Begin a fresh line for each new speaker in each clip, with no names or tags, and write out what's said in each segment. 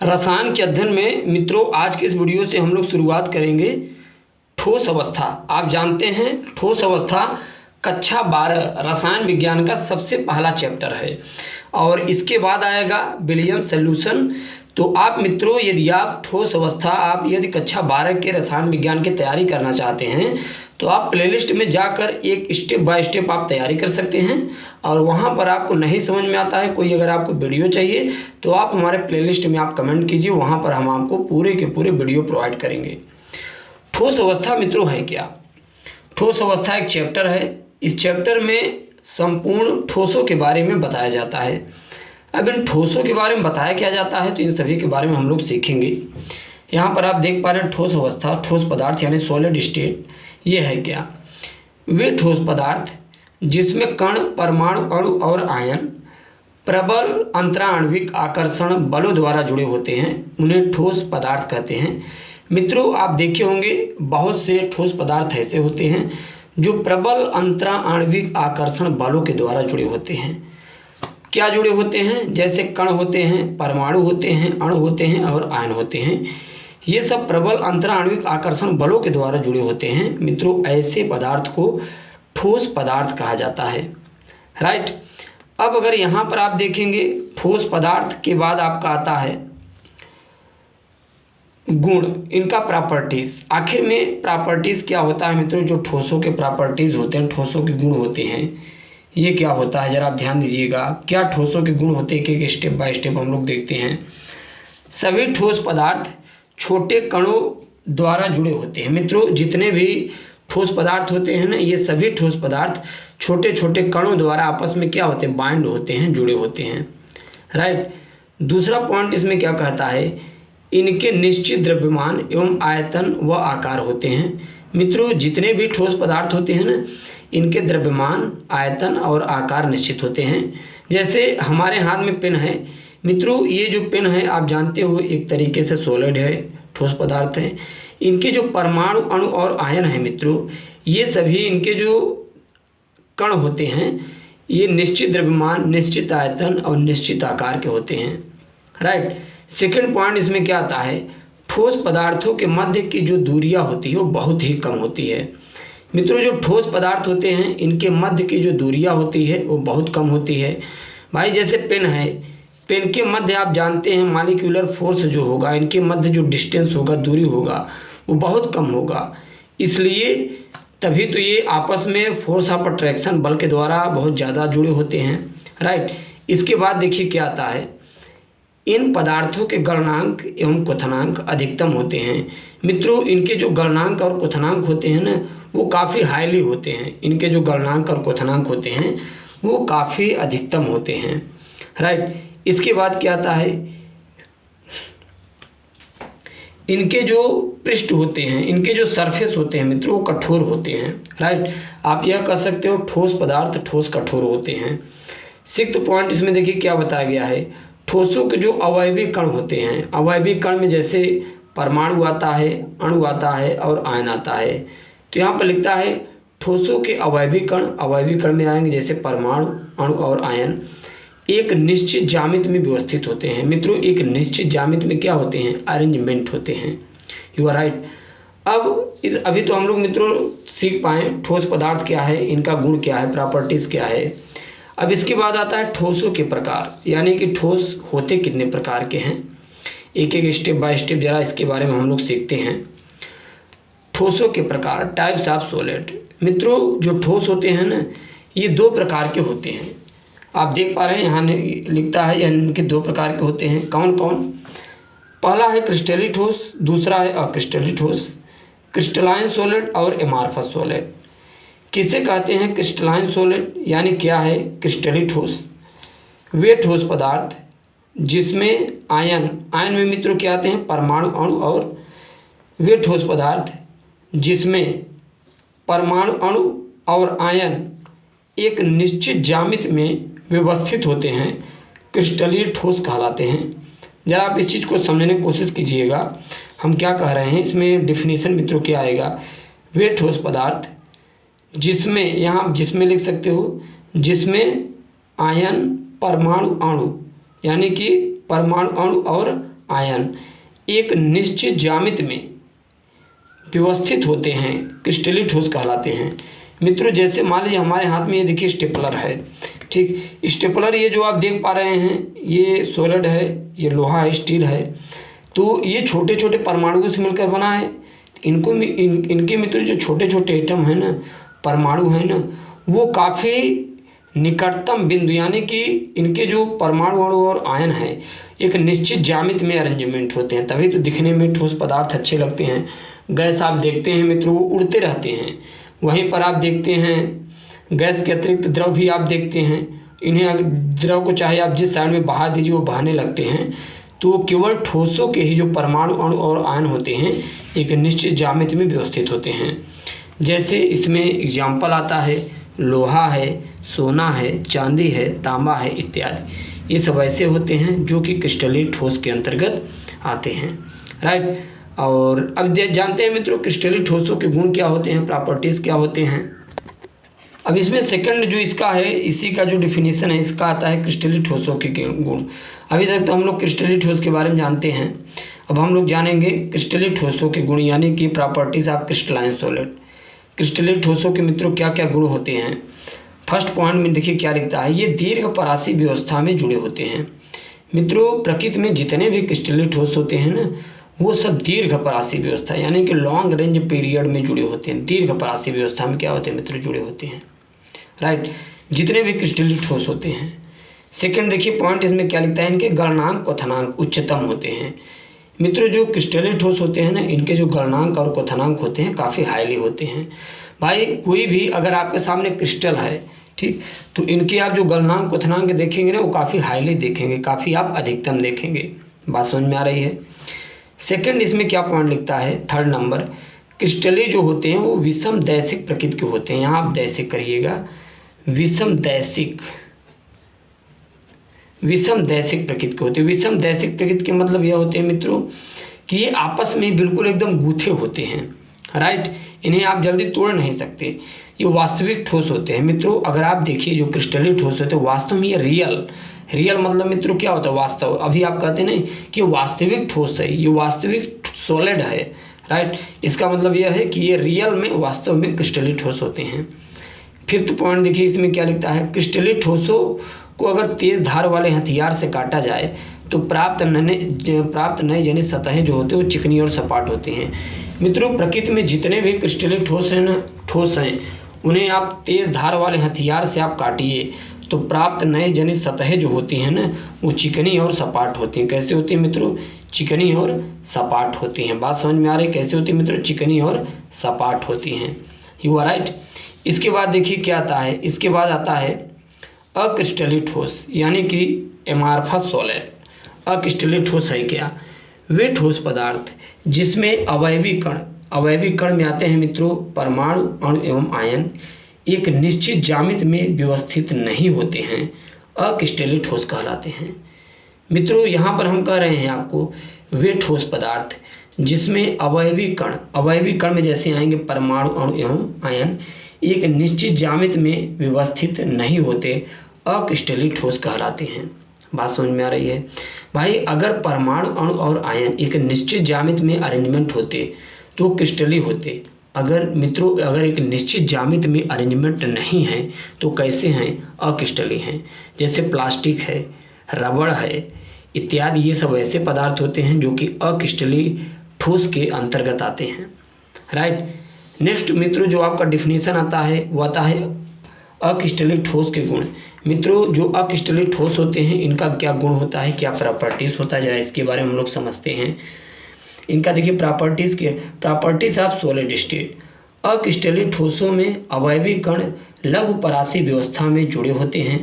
रसायन के अध्ययन में मित्रों आज के इस वीडियो से हम लोग शुरुआत करेंगे ठोस अवस्था। आप जानते हैं ठोस अवस्था कक्षा 12 रसायन विज्ञान का सबसे पहला चैप्टर है और इसके बाद आएगा विलयन सॉल्यूशन। तो आप मित्रों यदि आप ठोस अवस्था आप यदि कक्षा 12 के रसायन विज्ञान की तैयारी करना चाहते हैं तो आप प्लेलिस्ट में जाकर एक स्टेप बाय स्टेप आप तैयारी कर सकते हैं और वहां पर आपको नहीं समझ में आता है कोई अगर आपको वीडियो चाहिए तो आप हमारे प्लेलिस्ट में आप कमेंट कीजिए, वहां पर हम आपको पूरे के पूरे वीडियो प्रोवाइड करेंगे। ठोस अवस्था मित्रों है क्या? ठोस अवस्था एक चैप्टर है। इस चैप्टर में संपूर्ण ठोसों के बारे में बताया जाता है। अब इन ठोसों के बारे में बताया क्या जाता है तो इन सभी के बारे में हम लोग सीखेंगे। यहाँ पर आप देख पा रहे हैं ठोस अवस्था, ठोस पदार्थ यानी सॉलिड स्टेट। ये है क्या? वे ठोस पदार्थ जिसमें कण, परमाणु, अणु और आयन प्रबल अंतराण्विक आकर्षण बलों द्वारा जुड़े होते हैं उन्हें ठोस पदार्थ कहते हैं। मित्रों आप देखे होंगे बहुत से ठोस पदार्थ ऐसे होते हैं जो प्रबल अंतराण्विक आकर्षण बलों के द्वारा जुड़े होते हैं। क्या जुड़े होते हैं? जैसे कण होते हैं, परमाणु होते हैं, अणु होते हैं और आयन होते हैं। ये सब प्रबल अंतराण्विक आकर्षण बलों के द्वारा जुड़े होते हैं। मित्रों ऐसे पदार्थ को ठोस पदार्थ कहा जाता है। राइट। अब अगर यहाँ पर आप देखेंगे ठोस पदार्थ के बाद आपका आता है गुण, इनका प्रॉपर्टीज। आखिर में प्रॉपर्टीज क्या होता है मित्रों? जो ठोसों के प्रॉपर्टीज होते हैं, ठोसों के गुण होते हैं, ये क्या होता है जरा आप ध्यान दीजिएगा। क्या ठोसों के गुण होते हैं, एक एक स्टेप बाय स्टेप हम लोग देखते हैं। सभी ठोस पदार्थ छोटे कणों द्वारा जुड़े होते हैं। मित्रों जितने भी ठोस पदार्थ होते हैं ना, ये सभी ठोस पदार्थ छोटे छोटे कणों द्वारा आपस में क्या होते हैं? बाइंड होते हैं, जुड़े होते हैं। राइट। दूसरा पॉइंट इसमें क्या कहता है? इनके निश्चित द्रव्यमान एवं आयतन व आकार होते हैं। मित्रों जितने भी ठोस पदार्थ होते हैं ना, इनके द्रव्यमान, आयतन और आकार निश्चित होते हैं। जैसे हमारे हाथ में पेन है मित्रों, ये जो पेन है आप जानते हो एक तरीके से सॉलिड है, ठोस पदार्थ है। इनके जो परमाणु, अणु और आयन है मित्रों, ये सभी इनके जो कण होते हैं ये निश्चित द्रव्यमान, निश्चित आयतन और निश्चित आकार के होते हैं। राइट। सेकेंड पॉइंट इसमें क्या आता है? ठोस पदार्थों के मध्य की जो दूरियां होती है वो बहुत ही कम होती है। मित्रों जो ठोस पदार्थ होते हैं इनके मध्य की जो दूरियां होती है वो बहुत कम होती है। भाई जैसे पेन है, पेन के मध्य आप जानते हैं मॉलिक्यूलर फोर्स जो होगा, इनके मध्य जो डिस्टेंस होगा, दूरी होगा, वो बहुत कम होगा। इसलिए तभी तो ये आपस में फोर्स ऑफ अट्रैक्शन बल के द्वारा बहुत ज़्यादा जुड़े होते हैं। राइट। इसके बाद देखिए क्या आता है? इन पदार्थों के गलनांक एवं क्वथनांक अधिकतम होते हैं। मित्रों इनके जो गलनांक और क्वथनांक होते हैं ना, वो काफ़ी हाईली होते हैं। इनके जो गलनांक और क्वथनांक होते हैं वो काफ़ी अधिकतम होते हैं। राइट। इसके बाद क्या आता है? इनके जो पृष्ठ होते हैं, इनके जो सरफेस होते हैं मित्रों वो कठोर होते हैं। राइट। आप यह कह सकते हो ठोस पदार्थ ठोस कठोर होते हैं। सिक्स्थ पॉइंट इसमें देखिए क्या बताया गया है? ठोसों के जो अवयवी कण होते हैं, अवयवी कण में जैसे परमाणु आता है, अणु आता है और आयन आता है। तो यहाँ पर लिखता है ठोसों के अवयवी कण में आएंगे जैसे परमाणु, अणु और आयन एक निश्चित ज्यामिति में व्यवस्थित होते हैं। मित्रों एक निश्चित ज्यामिति में क्या होते हैं? अरेंजमेंट होते हैं। You are right. अब अभी तो हम लोग मित्रों सीख पाए ठोस पदार्थ क्या है, इनका गुण क्या है, प्रॉपर्टीज़ क्या है। अब इसके बाद आता है ठोसों के प्रकार, यानी कि ठोस होते कितने प्रकार के हैं। एक एक स्टेप बाय स्टेप जरा इसके बारे में हम लोग सीखते हैं। ठोसों के प्रकार, टाइप्स ऑफ सॉलिड। मित्रों जो ठोस होते हैं ना, ये दो प्रकार के होते हैं। आप देख पा रहे हैं यहाँ लिखता है इनके दो प्रकार के होते हैं। कौन कौन? पहला है क्रिस्टली ठोस, दूसरा है अक्रिस्टली ठोस। क्रिस्टलाइन सॉलिड और एमार्फस सॉलिड। किसे कहते हैं क्रिस्टलाइन सॉलिड, यानी क्या है क्रिस्टली ठोस? वे ठोस पदार्थ जिसमें आयन में मित्रों क्या आते हैं? परमाणु, अणु और वे ठोस पदार्थ जिसमें परमाणु, अणु और आयन एक निश्चित ज्यामिति में व्यवस्थित होते हैं क्रिस्टलीय ठोस कहलाते हैं। जरा आप इस चीज़ को समझने की कोशिश कीजिएगा हम क्या कह रहे हैं। इसमें डिफिनीशन मित्रों क्या आएगा? वे ठोस पदार्थ जिसमें, यहाँ आप जिसमें लिख सकते हो, जिसमें आयन, परमाणु, अणु यानी कि परमाणु अणु और आयन एक निश्चित ज्यामिति में व्यवस्थित होते हैं क्रिस्टलीय ठोस कहलाते हैं। मित्रों जैसे मान लीजिए हमारे हाथ में ये देखिए स्टेपलर है, ठीक। स्टेपलर ये जो आप देख पा रहे हैं ये सॉलिड है, ये लोहा है, स्टील है, तो ये छोटे छोटे परमाणुओं से मिलकर बना है। इनके मित्रों जो छोटे छोटे एटम है ना, परमाणु है ना, वो काफ़ी निकटतम बिंदु यानी कि इनके जो परमाणु अणु और आयन है एक निश्चित ज्यामिति में अरेंजमेंट होते हैं, तभी तो दिखने में ठोस पदार्थ अच्छे लगते हैं। गैस आप देखते हैं मित्रों वो उड़ते रहते हैं, वहीं पर आप देखते हैं गैस के अतिरिक्त द्रव भी आप देखते हैं, इन्हें द्रव को चाहे आप जिस साइड में बहा दीजिए वो बहाने लगते हैं। तो केवल ठोसों के ही जो परमाणु अणु और आयन होते हैं एक निश्चित ज्यामिति में व्यवस्थित होते हैं। जैसे इसमें एग्जाम्पल आता है लोहा है, सोना है, चांदी है, तांबा है इत्यादि। ये सब ऐसे होते हैं जो कि क्रिस्टलीय ठोस के अंतर्गत आते हैं, राइट। और अब जानते हैं मित्रों क्रिस्टलीय ठोसों के गुण क्या होते हैं, प्रॉपर्टीज़ क्या होते हैं। अब इसमें सेकंड जो इसका है, इसी का जो डिफिनीशन है इसका आता है क्रिस्टलीय ठोसों के गुण। अभी तक तो हम लोग क्रिस्टलीय ठोस के बारे में जानते हैं, अब हम लोग जानेंगे क्रिस्टलीय ठोसों के गुण यानी कि प्रॉपर्टीज़ ऑफ क्रिस्टलाइन सॉलिड। क्रिस्टलीय ठोसों के मित्रों क्या क्या गुण होते हैं। फर्स्ट पॉइंट में देखिए क्या लिखता है, ये दीर्घ परासी व्यवस्था में जुड़े होते हैं। मित्रों प्रकृति में जितने भी क्रिस्टलीय ठोस होते हैं ना वो सब दीर्घ परासी व्यवस्था यानी कि लॉन्ग रेंज पीरियड में जुड़े होते हैं। दीर्घ परासी व्यवस्था में क्या होते हैं मित्रों, जुड़े होते हैं, राइट, जितने भी क्रिस्टलीय ठोस होते हैं। सेकंड देखिए पॉइंट इसमें क्या लिखता है, इनके गलनांक क्वथनांक उच्चतम होते हैं। मित्रों जो क्रिस्टलीय ठोस होते हैं ना इनके जो गलनांक और क्वथनांक होते हैं काफ़ी हाईली होते हैं। भाई कोई भी अगर आपके सामने क्रिस्टल है, ठीक, तो इनके आप जो गलनांक क्वथनांक देखेंगे ना वो काफ़ी हाईली देखेंगे, काफ़ी आप अधिकतम देखेंगे। बात समझ में आ रही है। सेकंड इसमें क्या पॉइंट लिखता है, थर्ड नंबर, क्रिस्टलीय जो होते हैं वो विषम दैशिक प्रकृति के होते हैं। यहाँ आप दैशिक करिएगा, विषम दैशिक प्रकृति के होते हैं। विषम दैशिक प्रकृति के मतलब यह होते हैं मित्रों कि ये आपस में बिल्कुल एकदम गूथे होते हैं, राइट, इन्हें आप जल्दी तोड़ नहीं सकते। ये वास्तविक ठोस होते हैं। मित्रों अगर आप देखिए जो क्रिस्टलीय ठोस होते हैं वास्तव में ये रियल मतलब मित्रों क्या होता है, वास्तव। अभी आप कहते नहीं कि वास्तविक ठोस है, ये वास्तविक सॉलिड है, राइट, इसका मतलब यह है कि ये रियल में वास्तव में क्रिस्टलीय ठोस होते हैं। फिफ्थ पॉइंट देखिए इसमें क्या लिखता है, क्रिस्टलीय ठोसों को अगर तेज धार वाले हथियार से काटा जाए तो प्राप्त नए जनित सतहें जो होते हैं वो चिकनी और सपाट होती हैं। मित्रों प्रकृति में जितने भी क्रिस्टलीय ठोस हैं उन्हें आप तेज धार वाले हथियार से आप काटिए तो प्राप्त नए जनित सतहें जो होती हैं ना वो चिकनी और सपाट होती हैं। कैसे होती हैं मित्रों, चिकनी और सपाट होती हैं। बात समझ में आ रही है, कैसे होती है मित्रों, चिकनी और सपाट होती हैं। You are right. इसके बाद देखिए क्या आता है, इसके बाद आता है अक्रिस्टलीय ठोस यानी कि एमार्फस सॉलिड। अक्रिस्टलीय ठोस है क्या, वे ठोस पदार्थ जिसमें अवयवी कण में आते हैं मित्रों परमाणु अणु एवं आयन एक निश्चित ज्यामिति में व्यवस्थित नहीं होते हैं, अक्रिस्टलीय ठोस कहलाते हैं। मित्रों यहाँ पर हम कह रहे हैं आपको वे ठोस पदार्थ जिसमें अवयवी कण में जैसे आएंगे परमाणु अणु एवं आयन एक निश्चित ज्यामिति में व्यवस्थित नहीं होते, अक्रिस्टलीय ठोस कहलाते हैं। बात समझ में आ रही है भाई। अगर परमाणु अणु और आयन एक निश्चित ज्यामिति में अरेंजमेंट होते तो क्रिस्टलीय होते। अगर एक निश्चित ज्यामिति में अरेंजमेंट नहीं है तो कैसे हैं, अक्रिस्टलीय हैं। जैसे प्लास्टिक है, रबड़ है इत्यादि, ये सब ऐसे पदार्थ होते हैं जो कि अक्रिस्टलीय ठोस के अंतर्गत आते हैं, राइट। नेक्स्ट मित्रों जो आपका डिफिनीशन आता है वो आता है अक्रिस्टलीय ठोस के गुण। मित्रों जो अक्रिस्टलीय ठोस होते हैं इनका क्या गुण होता है, क्या प्रॉपर्टीज होता है, जरा इसके बारे में हम लोग समझते हैं। इनका देखिए प्रॉपर्टीज ऑफ सॉलिड स्टेट। अक्रिस्टलीय ठोसों में अवयवी कण लघु परासी व्यवस्था में जुड़े होते हैं।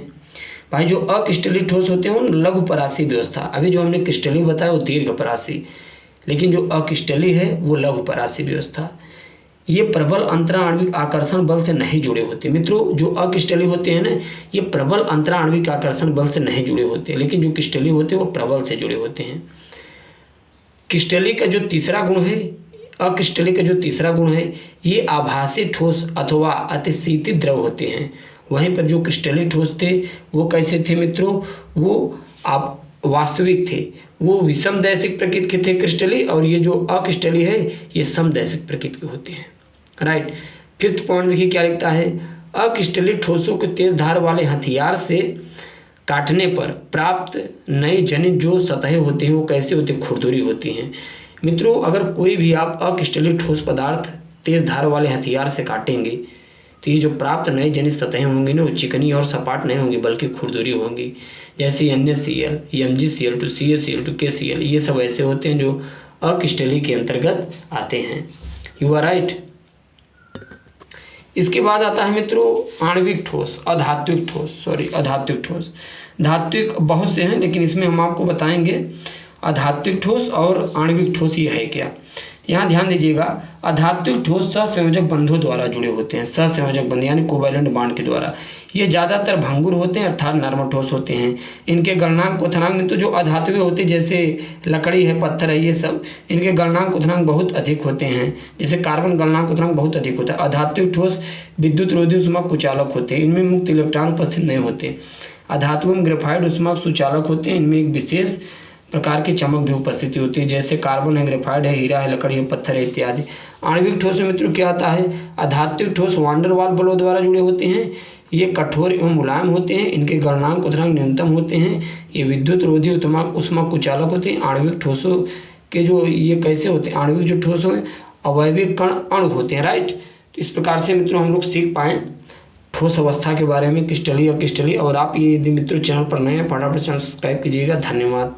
भाई जो अक्रिस्टलीय ठोस होते हैं वो लघु परासी व्यवस्था, अभी जो हमने क्रिस्टलीय बताया वो दीर्घ परासी, लेकिन जो अक्रिस्टलीय है वो लघु परासी व्यवस्था। ये प्रबल अंतराणविक आकर्षण बल से नहीं जुड़े होते। मित्रों जो अक्रिस्टलीय होते हैं ना ये प्रबल अंतराणविक आकर्षण बल से नहीं जुड़े होते, लेकिन जो क्रिस्टलीय होते हैं वो प्रबल से जुड़े होते हैं। क्रिस्टलीय का जो तीसरा गुण है, अक्रिस्टलीय का जो तीसरा गुण है, ये आभासी ठोस अथवा अतिशीतित द्रव होते हैं। वहीं पर जो क्रिस्टलीय ठोस थे वो कैसे थे मित्रों, वो आप वास्तविक थे वो विषमदैशिक प्रकृति के थे क्रिस्टलीय, और ये जो अक्रिस्टलीय है ये समदैशिक प्रकृति के होते हैं। राइट। फिफ्थ पॉइंट देखिए क्या लिखता है, अक्रिस्टलीय ठोसों के तेज धार वाले हथियार से काटने पर प्राप्त नए जनित जो सतहें होती हैं वो कैसे होती हैं, खुरदुरी होती हैं। मित्रों, अगर कोई भी आप अक्रिस्टलीय ठोस पदार्थ तेज धार वाले हथियार से काटेंगे तो ये जो प्राप्त नए जनित सतहें होंगी ना वो चिकनी और सपाट नहीं होंगी बल्कि खुरदुरी होंगी। जैसे NaCl, MgCl2, CaCl2, KCl, ये सब ऐसे होते हैं जो अक्रिस्टलीय के अंतर्गत आते हैं। You are right. इसके बाद आता है मित्रों आणविक ठोस, अधात्विक ठोस। धात्विक बहुत से हैं लेकिन इसमें हम आपको बताएंगे अधात्विक ठोस और आणविक ठोस ये है क्या। यहाँ ध्यान दीजिएगा, अधात्विक ठोस सहसंयोजक बंधों द्वारा जुड़े होते हैं, सहसंयोजक बंध यानी कोवैलेंट बॉन्ड के द्वारा। ये ज़्यादातर भंगुर होते हैं अर्थात नर्म ठोस होते हैं। इनके गलनांक क्वथनांक में तो जो अधात्विक होते हैं जैसे लकड़ी है, पत्थर है, ये सब इनके गलनांक क्वथनांक बहुत अधिक होते हैं। जैसे कार्बन गलनांक क्वथनांक बहुत अधिक होता है। अधात्विक ठोस विद्युत रोधी उष्माक कुचालक होते हैं, इनमें मुक्त इलेक्ट्रॉन उपस्थित नहीं होते। अधातु ग्रेफाइट उष्माक सुचालक होते हैं, इनमें एक विशेष प्रकार की चमक भी उपस्थिति होती है। जैसे कार्बन है, ग्रेफाइट है, हीरा है, लकड़ी है, पत्थर है इत्यादि। आणविक ठोस में मित्रों क्या आता है, अधात्विक ठोस वान डेर वाल्स बलों द्वारा जुड़े होते हैं। ये कठोर एवं मुलायम होते हैं, इनके गलनांक क्वथनांक न्यूनतम होते हैं। ये विद्युत रोधी उष्माक कुचालक होते हैं। आणविक ठोसों के जो ये कैसे होते हैं, आणविक जो ठोस हैं अवयविक कण अणु होते हैं। राइट। तो इस प्रकार से मित्रों हम लोग सीख पाएँ ठोस अवस्था के बारे में, क्रिस्टलीय, अक्रिस्टलीय। और आप ये यदि मित्रों चैनल पर नए हैं फटाफट चैनल सब्सक्राइब कीजिएगा। धन्यवाद।